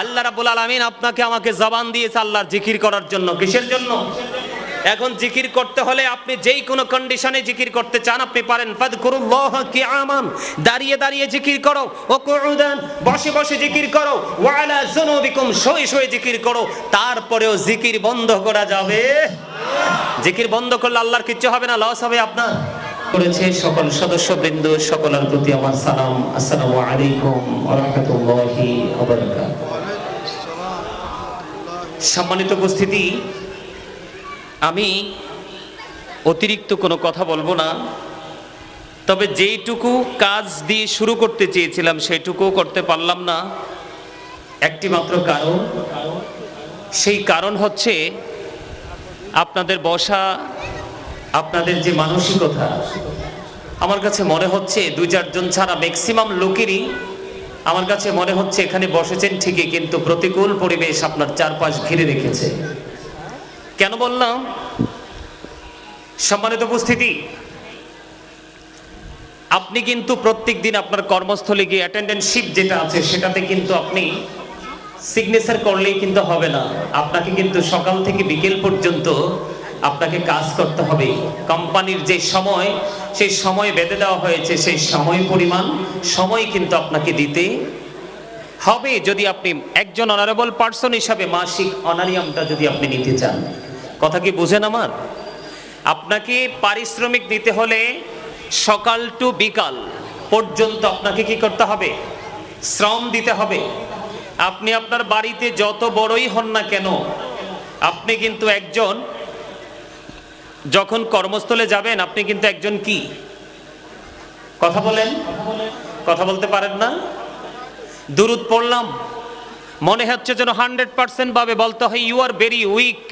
আল্লাহ রাব্বুল আলামিন আপনাকে আমাকে জবান দিয়েছে আল্লাহর জিকির করার জন্য। কিসের জন্য? এখন জিকির করতে হলে আপনি যেই কোনো কন্ডিশনে জিকির করতে চান আপনি পারেন। ফাযকুরুল্লাহ কিয়ামান, দাঁড়িয়ে দাঁড়িয়ে জিকির করো, ও কুউদান, বসে বসে জিকির করো, ওয়া আলা যুনুবিকুম, শুয়ে শুয়ে জিকির করো। তারপরেও জিকির বন্ধ করা যাবে? জিকির বন্ধ করলে আল্লাহর কিচ্ছু হবে না, লস হবে আপনার। করেছে সকল সদস্যবৃন্দ, সকলের প্রতি আমার সালাম। আসসালামু আলাইকুম ওয়া রাহমাতুল্লাহি ওয়া বারাকাতুহু। সম্মানিত উপস্থিতি, আমি অতিরিক্ত কোনো কথা বলবো না, তবে যেইটুকু কাজ দিয়ে শুরু করতে চেয়েছিলাম সেইটুকু করতে পারলাম না। একটি মাত্র কারণ, সেই কারণ হচ্ছে আপনাদের বসা, আপনাদের যে মানসিকতা, আমার কাছে মনে হচ্ছে দুই চারজন ছাড়া ম্যাক্সিমাম লোকেরই আমার কাছে মনে হচ্ছে এখানে বসেছেন ঠিকই, কিন্তু প্রতিকূল পরিবেশ আপনার চারপাশ ঘিরে রেখেছে। কেন বললাম? সম্মানিত উপস্থিতি, আপনি কিন্তু প্রত্যেক দিন আপনার কর্মস্থলে গিয়ে অ্যাটেন্ডেন্সশিপ যেটা আছে সেটাতে কিন্তু আপনি সিগনেচার করলেই কিন্তু হবে না। আপনাকে কিন্তু সকাল থেকে বিকেল পর্যন্ত আপনাকে কাজ করতে হবে। কোম্পানির যে সময়, সেই সময় বেঁধে দেওয়া হয়েছে, সেই সময় পরিমাণ সময় কিন্তু আপনাকে দিতে হবে যদি আপনি একজন অনারেবল পার্সন হিসাবে মাসিক অনারিয়ামটা যদি আপনি নিতে চান। কথা কি বুঝেন আমার? আপনাকে পারিশ্রমিক দিতে হলে সকাল টু বিকাল পর্যন্ত আপনাকে কি করতে হবে? শ্রম দিতে হবে। আপনি আপনার বাড়িতে যত বড়ই হন না কেন, আপনি কিন্তু একজন, যখন কর্মস্থলে যাবেন আপনি কিন্তু একজন কি? কথা বলেন, কথা বলতে পারেন না? দুরূদ পড়লাম, মনে হচ্ছে যেন 100% ভাবে বলতে হয় ইউ আর ভেরি উইক,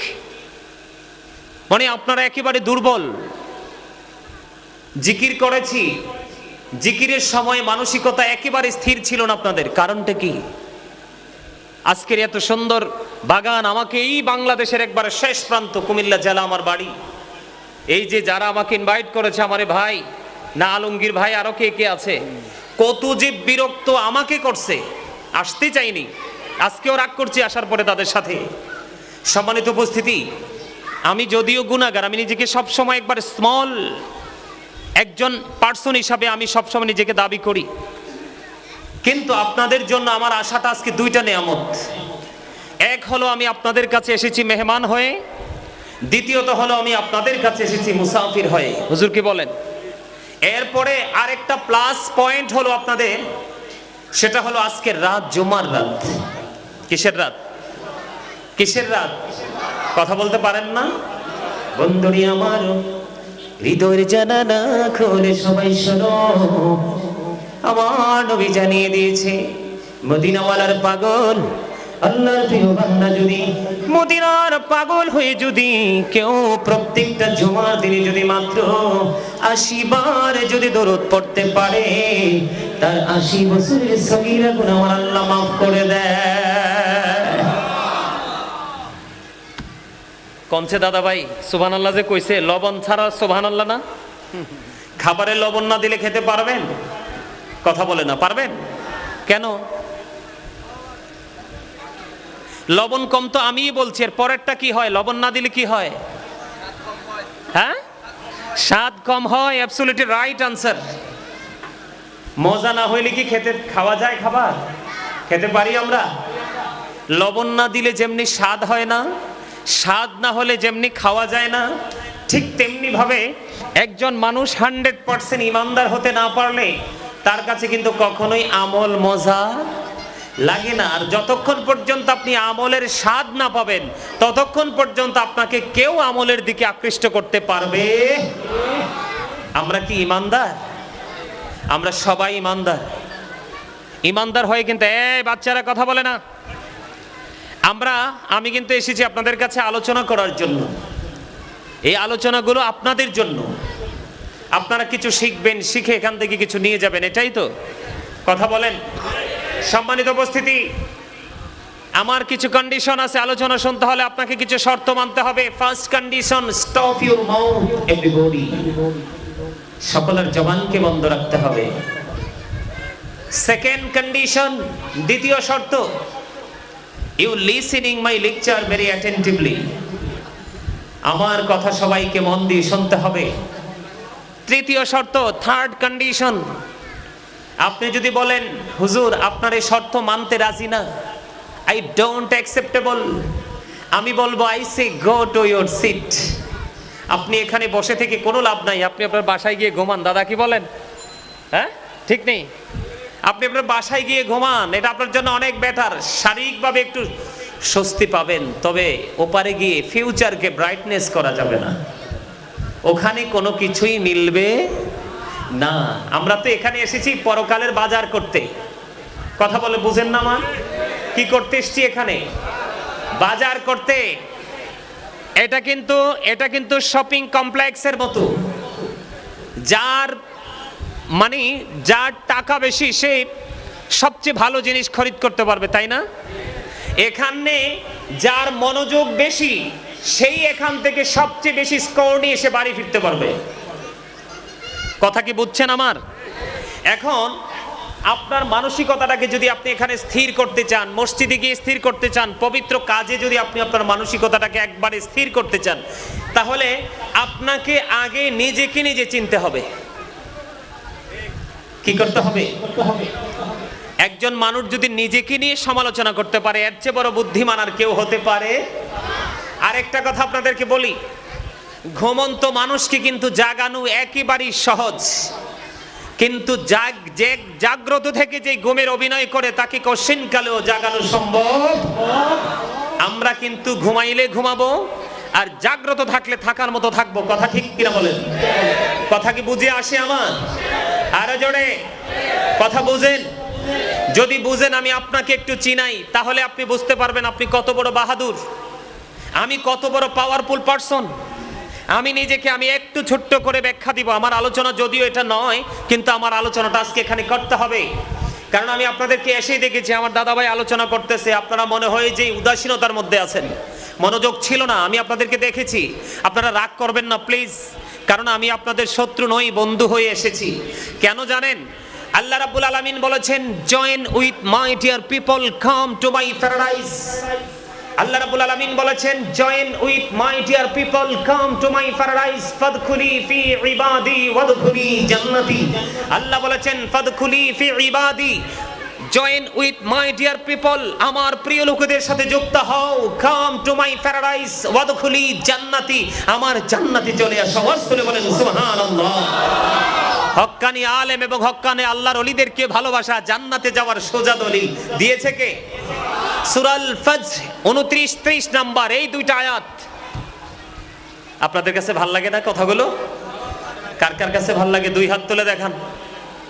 মানে আপনারা একেবারে দুর্বল। জিকির করেছি, জিকিরের সময় মানসিকতা একেবারে স্থির ছিল না আপনাদের। কারণটা কি? আজকের এত সুন্দর বাগান, আমাকে এই বাংলাদেশের একবারে শেষ প্রান্ত কুমিল্লা জেলা আমার বাড়ি, এই যে যারা আমাকে ইনভাইট করেছে, আমারে ভাই না আলমগীর ভাই, আরো কে কে আছে, কত যে বিরক্ত আমাকে করছে, আসতে চাইনি, আজকেও রাগ করছি আসার পরে তাদের সাথে। সম্মানিত উপস্থিতি, আমি যদিও গুনাহগার, আমি নিজেকে সবসময় একবার স্মল একজন পার্সন হিসাবে আমি সবসময় নিজেকে দাবি করি, কিন্তু আপনাদের জন্য আমার আশাটা আজকে দুইটা নেয়ামত। এক হলো আমি আপনাদের কাছে এসেছি মেহমান হয়ে, দ্বিতীয়ত হলো আমি আপনাদের কাছে এসেছি মুসাফির হয়ে। হুজুর কি বলেন? এরপরে আরেকটা প্লাস পয়েন্ট হলো আপনাদের, সেটা হলো আজকের রাত জুমার রাত। কিসের রাত? কিসের রাত? কথা বলতে পারেন না? বন্ধুরি আমার হৃদয়ের জানালা খুলে সবাই শোনো, আমার নবী জানিয়ে দিয়েছে মদিনাওয়ালার পাগল, আল্লাহর প্রিয় বান্দা যদি মদিনার পাগল হয়ে যদি কেউ প্রত্যেকটা জুমার দিনে যদি মাত্র 80 বার যদি দরুদ পড়তে পারে, তার 80 বছরের সগীরা গুনাহ আমার আল্লাহ মাফ করে দেয়। কোনছে দাদা ভাই সুবহানাল্লাহ যে কইছে, লবণ ছাড়া সুবহানাল্লাহ না? খাবারে লবণ না দিলে খেতে পারবেন? কথা বলে না, পারবেন? কেন? লবণ কম তো আমিই বলছি, এর পরেরটা কি হয়? লবণ না দিলে কি হয়? হ্যাঁ, স্বাদ কম হয়। Absolutely right answer. মজা না হইলে কি খেতে খাওয়া যায়? খাবার খেতে পারি আমরা? লবণ না দিলে যেমনি স্বাদ হয় না, স্বাদ না হলে যেমনি খাওয়া যায় না, ঠিক তেমনি ভাবে একজন মানুষ 100% ইমানদার হতে না পারলে তার কাছে কিন্তু কখনোই আমল মজা লাগে না। আর যতক্ষণ পর্যন্ত আপনি আমলের স্বাদ না পাবেন, ততক্ষণ পর্যন্ত আপনাকে কেউ আমলের দিকে আকৃষ্ট করতে পারবে। আমরা কি ইমানদার? আমরা সবাই ইমানদার। ইমানদার হয়ে কিন্তু এই বাচ্চারা কথা বলে না, আমি কিন্তু এসেছি আপনাদের কাছে আলোচনা করার জন্য। এই আলোচনাগুলো আপনাদের জন্য, আপনারা কিছু শিখবেন, শিখে এখান থেকে কিছু নিয়ে যাবেন, এটাই তো কথা বলেন। সম্মানিত উপস্থিতি, আমার কিছু কন্ডিশন আছে। আলোচনা শুনতে হলে আপনাকে কিছু শর্ত মানতে হবে। First condition, stop your mouth everybody, সকলের জবানকে বন্ধ রাখতে হবে। সেকেন্ড কন্ডিশন, দ্বিতীয় শর্ত, you listening my lecture very attentively. আমার কথা সবাইকে মন দিয়ে শুনতে হবে। তৃতীয় শর্ত, থার্ড কন্ডিশন, আপনি যদি বলেন হুজুর আপনার এই শর্ত মানতে রাজি না, আই ডোন্ট অ্যাকসেপ্টেবল, আমি বলবো I say go to your seat. আপনি এখানে বসে থেকে কোনো লাভ নাই, আপনি আপনার বাসায় গিয়ে ঘুমান। দাদা কি বলেন? হ্যাঁ, ঠিক নেই? আপনি আপনার বাসায় গিয়ে ঘুমান, এটা আপনার জন্য অনেক বেটার। শারীরিকভাবে একটু স্বস্তি পাবেন, তবে ওপারে গিয়ে ফিউচারকে ব্রাইটনেস করা যাবে না, ওখানে কোনো কিছুই মিলবে না। আমরা তো এখানে এসেছি পরকালের বাজার করতে। কথা বলে বুঝেন না? মা কি করতে এসেছি এখানে? বাজার করতে। এটা কিন্তু শপিং কমপ্লেক্সের মতো, যার মানে যার টাকা বেশি সে সবচেয়ে ভালো জিনিস খরিদ করতে পারবে, তাই না? এখানে যার মনোযোগ বেশি সেই এখান থেকে সবচেয়ে বেশি স্কোর নিয়ে এসে বাড়ি ফিরতে পারবে। কথা কি বুঝছেন আমার? এখন আপনার মানসিকতাটাকে যদি আপনি এখানে স্থির করতে চান, মসজিদে গিয়ে স্থির করতে চান, পবিত্র কাজে যদি আপনি আপনার মানসিকতাটাকে একবারে স্থির করতে চান, তাহলে আপনাকে আগে নিজেকে নিজে চিনতে হবে। কি করতে হবে? একজন মানুষ যদি নিজেকে নিয়ে সমালোচনা করতে পারে, এর চেয়ে বড় বুদ্ধিমান আর কেউ হতে পারে? আরেকটা কথা আপনাদেরকে বলি, ঘুমন্ত মানুষকে কিন্তু জাগানো একেবারেই সহজ, কিন্তু জাগ্রত থেকে যে ঘুমের অভিনয় করে তাকে কঠিনকালেও জাগানো সম্ভব। আমরা কিন্তু ঘুমাইলে ঘুমাবো আর জাগ্রত থাকলে থাকার মতো থাকবো। কথা ঠিক কিনা বলেন? কথা কি বুঝে আসে আমার? আরো জোরে কথা বুঝেন। যদি বুঝেন, আমি আপনাকে একটু চিনাই, তাহলে আপনি বুঝতে পারবেন আপনি কত বড় বাহাদুর, আমি কত বড় পাওয়ারফুল পারসন। আমি একটু ছোট্ট করে ব্যাখ্যা দিব। আমার আলোচনা যদিও এটা নয়, কিন্তু আমার আলোচনাটা আজকে এখানে করতে হবে, কারণ আমি আপনাদেরকে এসেই দেখেছি আমার দাদাভাই আলোচনা করতেছে, আপনারা মনে হয় যে উদাসীনতার মধ্যে আছেন, মনোযোগ ছিল না। আমি আপনাদেরকে দেখেছি, আপনারা রাগ করবেন না প্লিজ, কারণ আমি আপনাদের শত্রু নই, বন্ধু হয়ে এসেছি। কেন জানেন? আল্লাহ রাব্বুল আলামিন বলেছেন, join with my dear people, come to my paradise. আল্লাহ রাব্বুল আলামিন বলেছেন, join with my dear people, come to my paradise, ফাদখুলি ফি ইবাদি ওয়াদখুলি জান্নাতি। আল্লাহ বলেছেন, ফাদখুলি ফি ইবাদি, join with my dear people, আমার প্রিয় লোকদের সাথে যুক্ত হও, কাম টু মাই প্যারাডাইস ওয়াদখুলি জান্নাতি, আমার জান্নাতে চলে আসো। ওয়াসলে বলেন সুবহানাল্লাহ। হক্কানি আলেম এবং হক্কানি আল্লাহর ওলিদেরকে ভালোবাসা জান্নাতে যাওয়ার সোজা দলিল দিয়েছে কে? সূরাল ফজর 29-30 নাম্বার এই দুইটা আয়াত। আপনাদের কাছে ভাল লাগে না কথাগুলো? কার কার কাছে ভাল লাগে দুই হাত তুলে দেখান,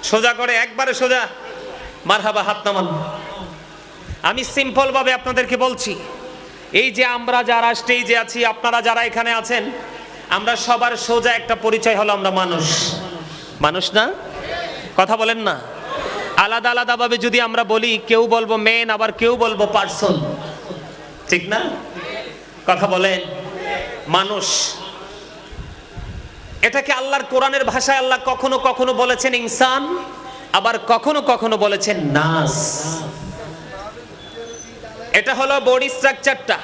সোজা করে, একবারে সোজা। মারহাবা, হাত নামান। আমি সিম্পল ভাবে আপনাদেরকে বলছি, এই যে আমরা যারা স্টেজে আছি, আপনারা যারা এখানে আছেন, আমরা সবার সোজা একটা পরিচয় হলো আমরা মানুষ। মানুষ না? কথা বলেন না? আলাদা আলাদা ভাবে যদি আমরা বলি, কেউ বলবো মেন, আবার কেউ বলবো পার্সন, ঠিক না? কথা বলেন, মানুষ। এটাকে আল্লাহর কোরআনের ভাষায় আল্লাহ কখনো কখনো বলেছেন ইনসান, আবার কখনো কখনো বলেছেন নাস। এটা হলো বডি স্ট্রাকচারটা,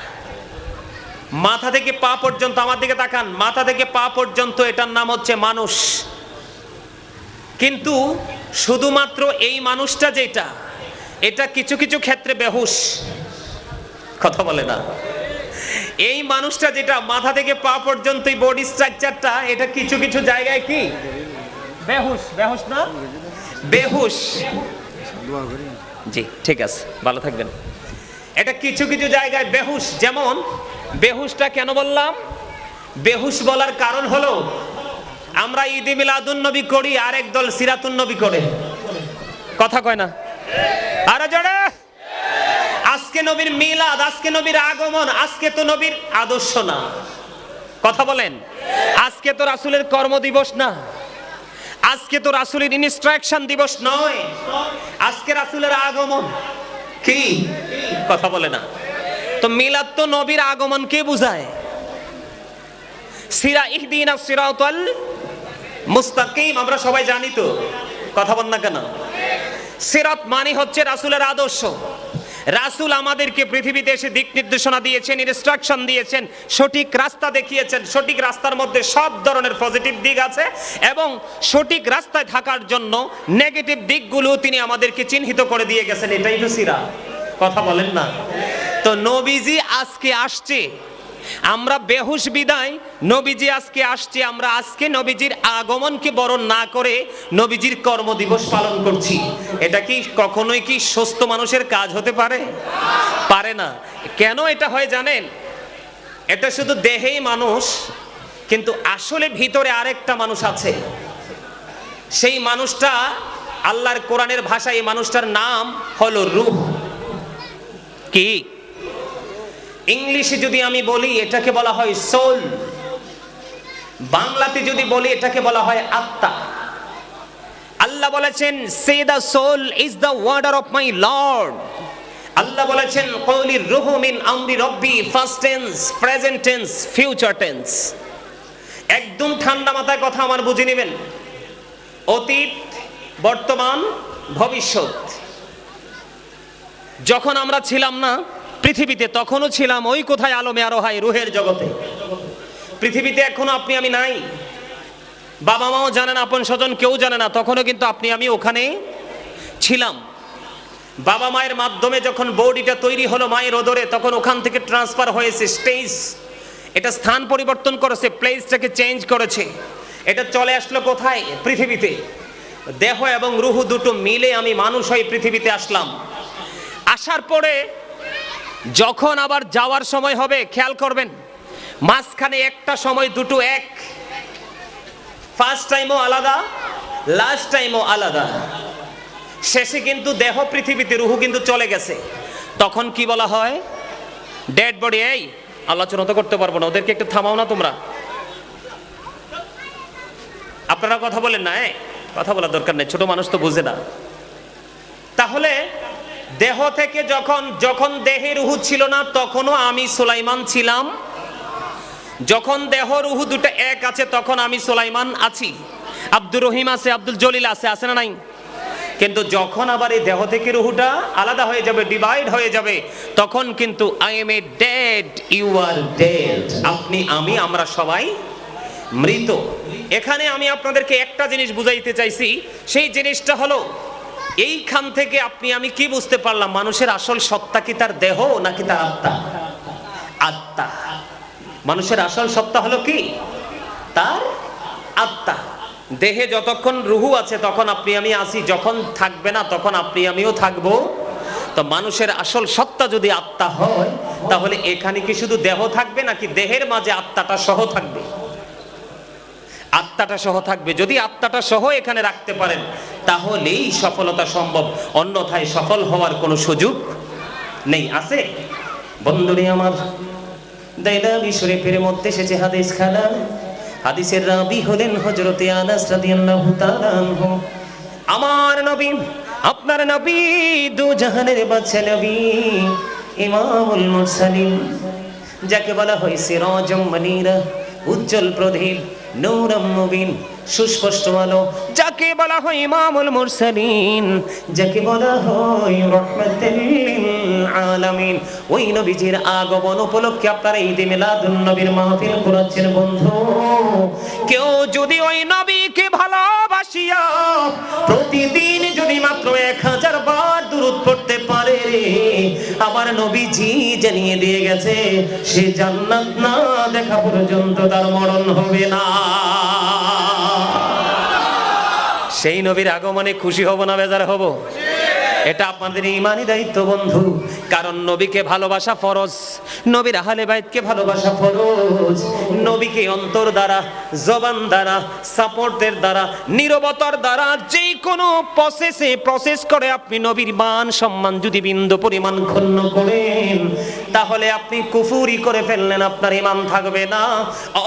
মাথা থেকে পা পর্যন্ত। আমার দিকে তাকান, মাথা থেকে পা পর্যন্ত এটার নাম হচ্ছে মানুষ। কিন্তু শুধুমাত্র এই মানুষটা যেটা, এটা কিছু কিছু ক্ষেত্রে বেহুশ। কথা বলে না? এই মানুষটা যেটা মাথা থেকে পা পর্যন্ত বডি স্ট্রাকচারটা, এটা কিছু কিছু জায়গায় কি বেহুশ। বেহুশ না? বেহুশ। জি ঠিক আছে, ভালো থাকবেন। এটা কিছু কিছু জায়গায় বেহুশ। যেমন বেহুশটা কেন বললাম? বেহুশ বলার কারণ হলো, আমরা ঈদে মিলাদুন নবী করি, আর একদল সিরাতুন নবী করে। কথা কয় না? আরে জোরে। আজকে নবীর মিলাদ, আজকে নবীর আগমন, আজকে তো নবীর আদর্শ না। কথা বলেন? আজকে তো রাসূলের কর্মদিবস না, আজকে তো রাসূলের ইনস্ট্রাকশন দিবস নয়, আজকে রাসূলের আগমন। কি কথা বলে না? তো মিলাদ তো নবীর আগমনকে বোঝায়। সিরা ইহদিনাস সিরাতাল মুস্তাকিম আমরা সবাই জানি তো, কথা বল না কেন? সিরাত মানে হচ্ছে রাসূলের আদর্শ। রাসূল আমাদেরকে পৃথিবীতে এসে দিক নির্দেশনা দিয়েছেন, ইনস্ট্রাকশন দিয়েছেন, সঠিক রাস্তা দেখিয়েছেন। সঠিক রাস্তার মধ্যে সব ধরনের পজিটিভ দিক আছে এবং সঠিক রাস্তায় থাকার জন্য নেগেটিভ দিকগুলো তিনি আমাদেরকে চিহ্নিত করে দিয়ে গেছেন। এটাই তো সিরাত। কথা বলেন না? তো নবীজি আজকে আসছে, আমরা বেহুশ বিদায় নবীজি আজকে আসছে, আমরা আজকে নবীজির আগমনকে বরণ না করে নবীজির কর্মদিবস পালন করছি। এটা কি কখনোই কি সুস্থ মানুষের কাজ হতে পারে? পারে না। কেন এটা হয় জানেন? এটা শুধু দেহেই মানুষ, কিন্তু আসলে ভিতরে আরেকটা মানুষ আছে। সেই মানুষটা আল্লাহর কোরআনের ভাষায় এই মানুষটার নাম হলো রূহ। কি ইংলিশে যদি আমি বলি এটাকে বলা হয় সোল, বাংলাতে যদি বলি এটাকে বলা হয় আত্মা। আল্লাহ বলেছেন say the soul is the order of my Lord. আল্লাহ বলেছেন কওলির রূহু মিন আমরি রব্বি, first tense, present tense, future tense. একদম ঠান্ডা মাথায় কথা আমার বুঝে নেবেন। অতীত, বর্তমান, ভবিষ্যৎ। যখন আমরা ছিলাম না পৃথিবীতে তখনও ছিলাম ওই কোথায় আলমে আরোহায় রুহের জগতে। পৃথিবীতে এখনো আপনি আমি নাই, বাবা মাও জানে না, আপন স্বজন কেউ জানে না, তখনও কিন্তু আপনি আমি ওখানে ছিলাম। বাবা মায়ের মাধ্যমে যখন বডিটা তৈরি হলো মায়ের ওদরে, তখন ওখান থেকে ট্রান্সফার হয়েছে স্টেজ, এটা স্থান পরিবর্তন করেছে, প্লেসটাকে চেঞ্জ করেছে। এটা চলে আসলো কোথায়? পৃথিবীতে। দেহ এবং রুহ দুটো মিলে আমি মানুষ হয়ে পৃথিবীতে আসলাম। আসার পরে যখন আবার যাওয়ার সময় হবে, খেয়াল করবেন মাঝখানে একটা সময় দুটো এক, ফার্স্ট টাইমও আলাদা, লাস্ট টাইমও আলাদা। শেষে কিন্তু দেহ পৃথিবীতে, রুহ কিন্তু চলে গেছে। তখন কি বলা হয়? Dead body. এই আলোচনা তো করতে পারবো না, ওদেরকে একটু থামাও না তোমরা। আপনারা কথা বলেন না, কথা বলার দরকার নেই, ছোট মানুষ তো বুঝে না। তাহলে দেহ থেকে যখন দেহে রুহু ছিল না তখনও আমি সুলাইমান ছিলাম। যখন দেহ রুহু দুটো এক আছে তখন আমি সুলাইমান আছি, আব্দুর রহিম আছে, আব্দুল জলিল আছে, আছে না নাই? কিন্তু যখন আবার এই দেহ থেকে রুহুটা আলাদা হয়ে যাবে, ডিভাইড হয়ে যাবে, তখন কিন্তু I am a dead, you are dead. আপনি আমি আমরা সবাই মৃত। এখানে আমি আপনাদেরকে একটা জিনিস বুঝাইতে চাইছি, সেই জিনিসটা হলো এইখান থেকে আপনি আমি কি বুঝতে পারলাম? মানুষের আসল সত্তা কি তার দেহ নাকি তার আত্মা? আত্মা। মানুষের আসল সত্তা হলো কি? তার আত্মা। দেহে যতক্ষণ রুহু আছে তখন আপনি আমি আছি, যখন থাকবে না তখন আপনি আমিও থাকবো। তো মানুষের আসল সত্তা যদি আত্মা হয়, তাহলে এখানে কি শুধু দেহ থাকবে নাকি দেহের মাঝে আত্মাটা সহ থাকবে? আত্মাটা সহ থাকবে। যদি আত্মাটা সহ এখানে রাখতে পারেন তাহলেই সফলতা সম্ভব, অন্যথায় সফল হওয়ার কোনো সুযোগ নেই। আছে বন্ধুরে আমার, দাইলাবি শরীফের মধ্যে এসেছে হাদিস খানা। হাদিসের রাবি হলেন হযরতে আনাস রাদিয়াল্লাহু তাআলা আনহু। আমার নবী, আপনার নবী, দু জাহানের বাদশা নবী, ইমামুল মুরসালিন, যাকে বলা হয় সিরাজুম মুনীরা, উজ্জ্বল প্রদীপ, নূরুম মুবিন, সুস্পষ্ট আলো, যাকে বলা হয় ইমামুল মুরসালিন, যাকে বলা হয় রাহমাতুল লিল আলামিন। ওই নবীজির আগমন উপলক্ষে আপনারা ঈদে মিলাদুন নবীর মাহফিল করাচ্ছেন। বন্ধু, কেউ যদি ওই নবীকে ভালোবাসিয়া প্রতিদিন যদি মাত্র 1000 বার দুরূদ পড়তে পারে, আমার নবীজি জানিয়ে দিয়ে গেছে সে জান্নাত না দেখা পর্যন্ত তার মরণ হবে না। সেই নবীর আগমনে খুশি হব না বেজার হব? এটা আপনাদের ঈমানি দায়িত্ব বন্ধু। কারণ নবীকে ভালোবাসা ফরজ, নবীর আহলে বাইতকে ভালোবাসা ফরজ। নবীকে অন্তর দ্বারা, জবান দ্বারা, সাপোর্টের দ্বারা, নীরবতার দ্বারা, যে কোনো প্রসেস করে আপনি নবীর মান সম্মান যদি বিন্দু পরিমাণ ক্ষুণ্ণ করেন, তাহলে আপনি কুফরি করে ফেললেন, আপনার ঈমান থাকবে না।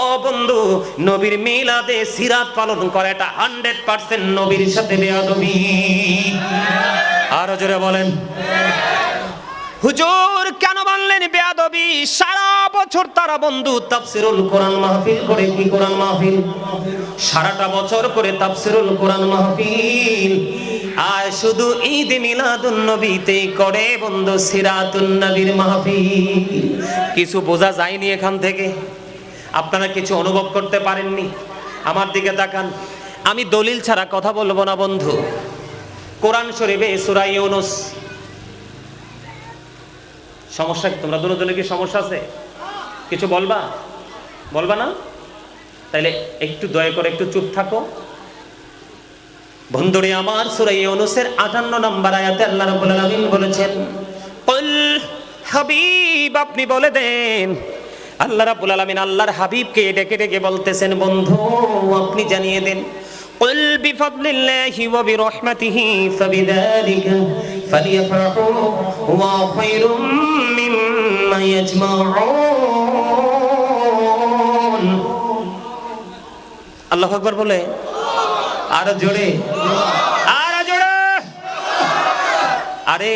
ও বন্ধু, নবীর মিলাদে সিরাত পালন করে এটা 100% নবীর সাথে বেয়াদবি। আরো জোরে বলেন। হুজুর কেন বললেন বেয়াদবি? সারা বছর বছর তারা বন্ধু তাফসিরুল কোরআন মাহফিল করে। কি কোরআন মাহফিল? সারাটা বছর করে তাফসিরুল কোরআন মাহফিল। আর শুধু ঈদ মিলাদুন নবীতে করে বন্ধু সিরাতুন নবীর মাহফিল। কিছু বোঝা যায়নি এখান থেকে? আপনারা কিছু অনুভব করতে পারেননি? আমার দিকে তাকান, আমি দলিল ছাড়া কথা বলবো না বন্ধু। কোরআন শরীফে সূরা ইউনূস, সমস্যা কি? তোমরা দুজনে কি সমস্যা আছে? কিছু বলবা? বলবা না? তাইলে একটু দয়া করে একটু চুপ থাকো। বন্ধুরে আমার, সূরা ইউনূসের 58 নম্বর আয়াতে আল্লাহ রাব্বুল আলামিন বলেছেন, কুল হাবিব, আপনি বলে দেন। আল্লাহ রাব্বুল আলামিন আল্লাহর হাবিবকে ডেকে ডেকে বলতেছেন, বন্ধু আপনি জানিয়ে দেন, কুল বিফাদলিল্লাহি ওয়া বিরহমাতিহি ফাবিযালিকা ফালিয়াফরাহু হুয়া খায়রুম মিম্মা ইয়াজমাউন। আল্লাহু আকবার বলে আর জোরে, আর জোরে। আরে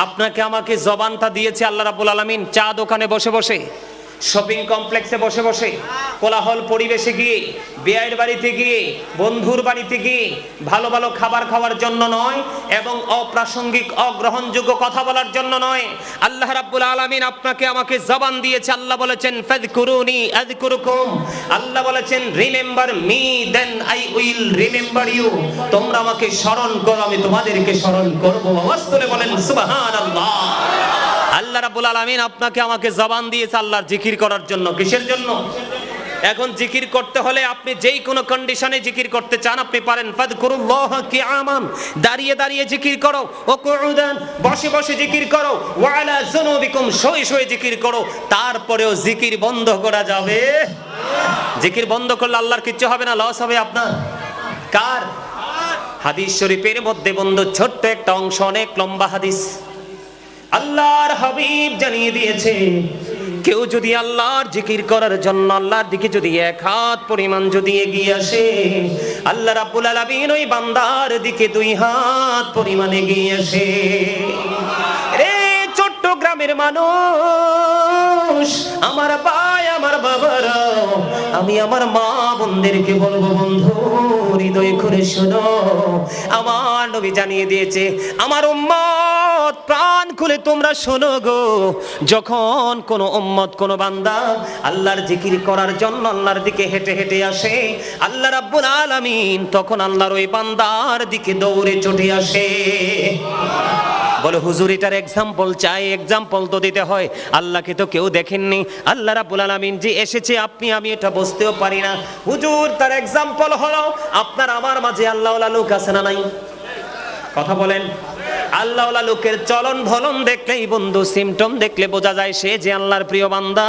আপনাকে আমাকে জবানটা দিয়েছে আল্লাহ রাব্বুল আলামিন চা দোকানে বসে বসে, শপিং কমপ্লেক্সে বসে বসে, কোলাহল পরিবেশে গিয়ে, বিয়ের বাড়িতে গিয়ে, বন্ধুর বাড়িতে গিয়ে ভালো ভালো খাবার খাওয়ার জন্য নয় এবং অপ্রাসঙ্গিক অগ্রহণযোগ্য কথা বলার জন্য নয়। আল্লাহ রাব্বুল আলামিন আপনাকে আমাকে জবান দিয়েছে। আল্লাহ বলেছেন ফাযকুরুনি আযকুরুকুম। আল্লাহ বলেছেন remember me then I will remember you. তোমরা আমাকে স্মরণ করো, আমি তোমাদেরকে স্মরণ করব। আওয়াজ করে বলেন সুবহানাল্লাহ। আল্লাহ রাব্বুল আলামিন আপনাকে আমাকে জবান দিয়েছে আল্লাহর জিকির করার জন্য। কিসের জন্য? এখন জিকির করতে হলে আপনি যেই কোনো কন্ডিশনে জিকির করতে চান আপনি পারেন। ফাযকুরুল্লাহ কিয়ামান, দাঁড়িয়ে দাঁড়িয়ে জিকির করো, ও কুউদান, বসে বসে জিকির করো, ওয়া আলা যুনুবিকুম, শুয়ে শুয়ে জিকির করো। তারপরেও জিকির বন্ধ করা যাবে? জিকির বন্ধ করলে আল্লাহর কিচ্ছু হবে না, লস হবে আপনার। কার? হাদিস শরীফের মধ্যে বন্ধু ছোট্ট একটা অংশ, অনেক লম্বা হাদিস। আল্লাহর হাবিব জানিয়ে দিয়েছে, কেউ যদি আল্লাহর জিকির করার জন্য আল্লাহর দিকে যদি এক হাত পরিমাণ যদি এগিয়ে আসে, আল্লাহ রাব্বুল আলামিন ওই বান্দার দিকে 2 হাত পরিমাণ এগিয়ে আসে। রে চট্টগ্রামের মানুষ, আমার ভাই, আমার বাবারা, আমি আমার মা বোনদেরকে বলবো, বন্ধু হৃদয় করে শোনো। আমার নবী জানিয়ে দিয়েছে, আমার উম্মত প্রাণ খুলে তোমরা শোনো গো। যখন কোন উম্মত, কোন বান্দা আল্লাহর জিকির করার জন্য আল্লাহর দিকে হেঁটে হেঁটে আসে, আল্লাহ রাব্বুল আলামিন তখন আল্লাহর ওই বান্দার দিকে দৌড়ে ছুটে আসে। বলে হুজুর এটার এক্সাম্পল চাই। এক্সাম্পল তো দিতে হয়, আল্লাহকে তো কেউ দেখেননি। আল্লাহ রাব্বুল আলামিন যে এসেছে আপনি আমি এটা বুঝতেও পারি না। হুজুর তার এক্সাম্পল হলো আপনার আমার মাঝে আল্লাহওয়ালা লোক আছে না নাই? কথা বলেন। আল্লাহওয়ালা লোকের চলন ভলন দেখলেই বন্ধু, সিমটম দেখলে বোঝা যায় সে যে আল্লাহর প্রিয় বান্দা।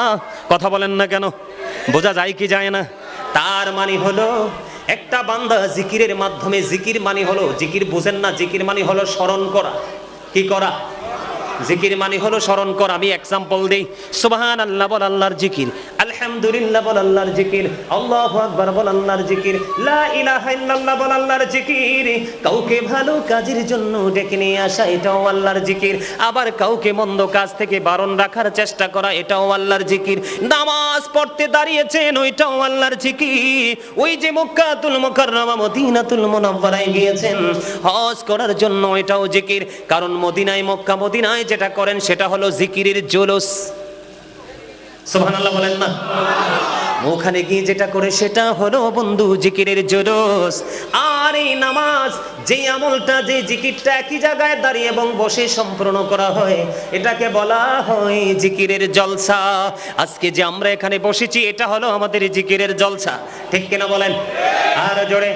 কথা বলেন না কেন? বোঝা যায় কি যায় না? তার মানে হলো একটা বান্দা জিকিরের মাধ্যমে, জিকির মানে হলো, জিকির বুঝেন না, জিকির মানে হলো স্মরণ করা। কি করা? জিকির মানে হলো স্মরণ করা। আমি এক্সাম্পল দেই। সুবহানাল্লাহ বল আল্লাহর জিকির, আলহামদুলিল্লাহ বল আল্লাহর জিকির, আল্লাহু আকবার বল আল্লাহর জিকির, লা ইলাহা ইল্লাল্লাহ বল আল্লাহর জিকির। কাউকে ভালো কাজের জন্য ডেকে নিয়ে আসা, এটাও আল্লাহর জিকির। আবার কাউকে মন্দ কাজ থেকে বারণ রাখার চেষ্টা করা, এটাও আল্লাহর জিকির। নামাজ পড়তে দাঁড়িয়েছেন, ওইটাও আল্লাহর জিকির। ওই যে মক্কাতুল মুকাররমা, মদিনাতুল মুনাওয়ারায় গিয়েছেন হজ করার জন্য, এটাও জিকির। কারণ মদিনায়, মক্কা মদিনায় যেটা করেন সেটা হলো জিকিরের জুলুস। সুবহানাল্লাহ বলেন না? ওখানে গিয়ে যেটা করে সেটা হলো বন্ধু জিকিরের জুলুস। আর এই নামাজ, যে আমলটা, যে জিকিরটা একই জায়গায় দাঁড়িয়ে এবং বসে সম্পূর্ণ করা হয়, এটাকে বলা হয় জিকিরের জলসা। আজকে যে আমরা এখানে বসেছি এটা হলো আমাদের জিকিরের জলসা। ঠিক কিনা বলেন? আর জোরে।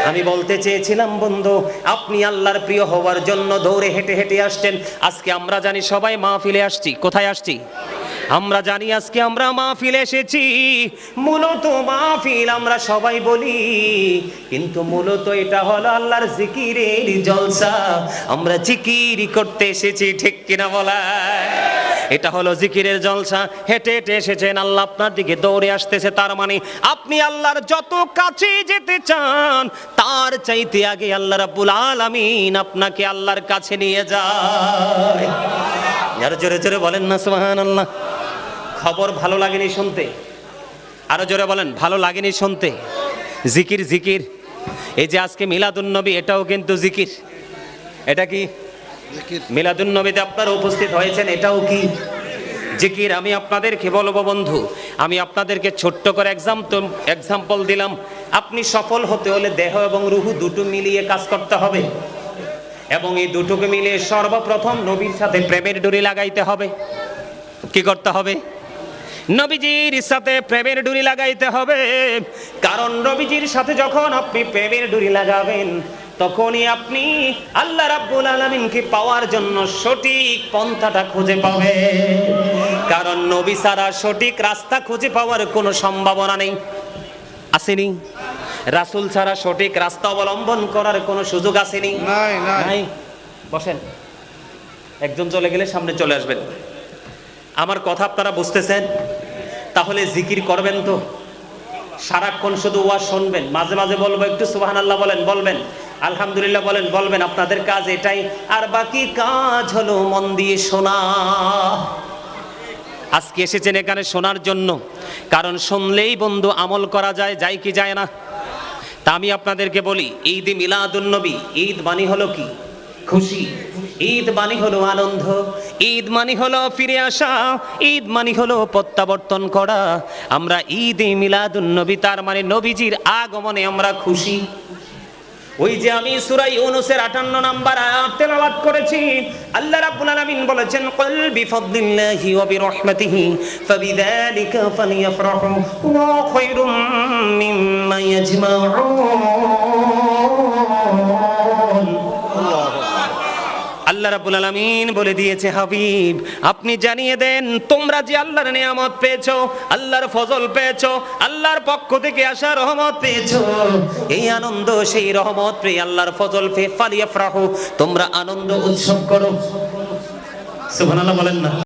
আমি বলতে চেয়েছিলাম বন্ধু, আপনি আল্লাহর প্রিয় হওয়ার জন্য দৌড়ে হেঁটে হেঁটে আসছেন। আজকে আমরা জানি সবাই মাহফিলে আসছি। কোথায় আসছি? আমরা জানি আজকে আমরা মাহফিলে এসেছি। মূলত মাহফিল আমরা সবাই বলি, কিন্তু মূলত এটা হলো আল্লাহর জিকিরের জলসা। আমরা জিকির করতে এসেছি। ঠিক কিনা বলা? এটা হলো জিকিরের জলসা। হেঁটে হেঁটে এসেছেন, আল্লাহ আপনার দিকে দৌড়ে আসতেছে। তার মানে আপনি আল্লাহর যত কাছে যেতে চান তার চাইতে আগে আল্লাহ রাব্বুল আলামিন আপনাকে আল্লাহর কাছে নিয়ে যায়। আর জোরে জোরে বলেন না সুবহানাল্লাহ। খবর ভালো লাগেনি শুনতে? আরো জোরে বলেন, ভালো লাগেনি শুনতে? জিকির জিকির, এই যে আজকে মিলাদুন্নবী, এটাও কিন্তু জিকির। এটা কি মিলাদুন্নবীতে আপনারা উপস্থিত হয়েছেন, এটাও কি জিকির? আমি আপনাদেরকে বলবো বন্ধু, আমি আপনাদেরকে ছোট্ট করে এক্সাম্পল দিলাম। আপনি সফল হতে হলে দেহ এবং রুহ দুটো মিলিয়ে কাজ করতে হবে, এবং এই দুটোকে মিলিয়ে সর্বপ্রথম নবীর সাথে প্রেমের ডুরি লাগাইতে হবে। কি করতে হবে? নবীজির সাথে প্রেমের ডুরি লাগাইতে হবে। কারণ নবীজির সাথে যখন আপনি প্রেমের ডুরি লাগাবেন, তখনই আপনি আল্লাহ রাব্বুল আলামিনকে পাওয়ার জন্য সঠিক পন্থাটা খুঁজে পাবেন। কারণ নবী ছাড়া সঠিক রাস্তা খুঁজে পাওয়ার কোনো সম্ভাবনা নেই, আসেনি? রাসূল ছাড়া সঠিক রাস্তা অবলম্বন করার কোনো সুযোগ আসেনি? নাই। বসেন, একজন চলে গেলে সামনে চলে আসবেন। আমার কথা আপনারা বুঝতেছেন? তাহলে জিকির করবেন তো? সারাক্ষণ শুধু ওয়াজ শুনবেন? মাঝে মাঝে বলবো একটু সুবহানাল্লাহ বলেন, বলবেন আলহামদুলিল্লাহ বলেন, বলবেন। আপনাদের কাজ এটাই, আর বাকি কাজ হলো মন দিয়ে শোনা। আজকে এসেছেন এখানে শোনার জন্য, কারণ শুনলেই বন্ধু আমল করা যায়, যায় কি যায় না? তা আমি আপনাদেরকে বলি, ঈদ মিলাদুন্নবী, ঈদ মানে হলো কি? খুশি। ঈদ মানে হলো আনন্দ, ঈদ মানে হলো ফিরে আসা, ঈদ মানে হলো প্রত্যাবর্তন করা। আমরা ঈদ মিলাদুন্নবী, তার মানে নবীজির আগমনে আমরা খুশি। ওই যে আমি সূরা ইউনূসের 58 নম্বর আয়াত তেলাওয়াত করেছি, আল্লাহ রাব্বুল আলামিন বলেছেন, কুল বিফাদলিল্লাহি ওয়া বিরহমাতিহি ফাবিযালিকা ফালইফরাহু ওয়া খায়রুম মিম্মা ইয়াজমাউন। আল্লাহ রাব্বুল আলামিন বলে দিয়েছে, হাবিব আপনি জানিয়ে দেন, তোমরা যে আল্লাহর নিয়ামত পেয়েছো, আল্লাহর ফজল পেয়েছো, আল্লাহর পক্ষ থেকে আসা রহমত পেয়েছো, এই আনন্দ সেই রহমত পেয়ে, আল্লাহর ফজল পেয়ে ফালিয়াফরাহু, তোমরা আনন্দ উৎসব করো। সুবহানাল্লাহ বলেন না?